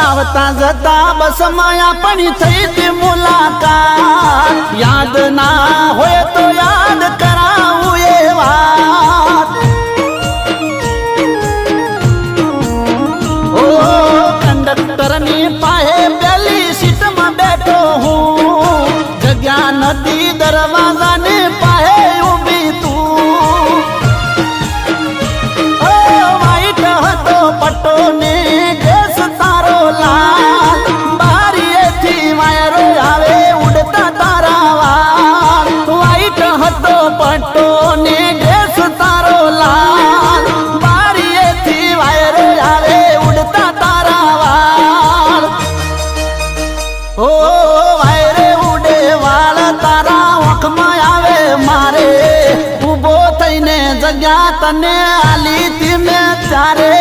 आवता जता बस माया पणी थई थी मुलाकात याद ना होय तो याद कराऊं ये बात ओ कंडक्टर नी पाहे पहली सीट में बैठो हूँ जग्या नदी दरवाजा ने पाहे उभी तू ओ वाइट हतो पट्टो ने ड्रेस तारो लाल बारी थी वायरो आवे उड़ता तारा वाल वाइट हतो पट्टो ने ड्रेस तारो लाल बारी थी वायरो आवे उड़ता तारा वाल ओ वायरे उड़े वाल तारा आँख में आवे मारे उभो थईने जग्या तने आली थी मैं चारे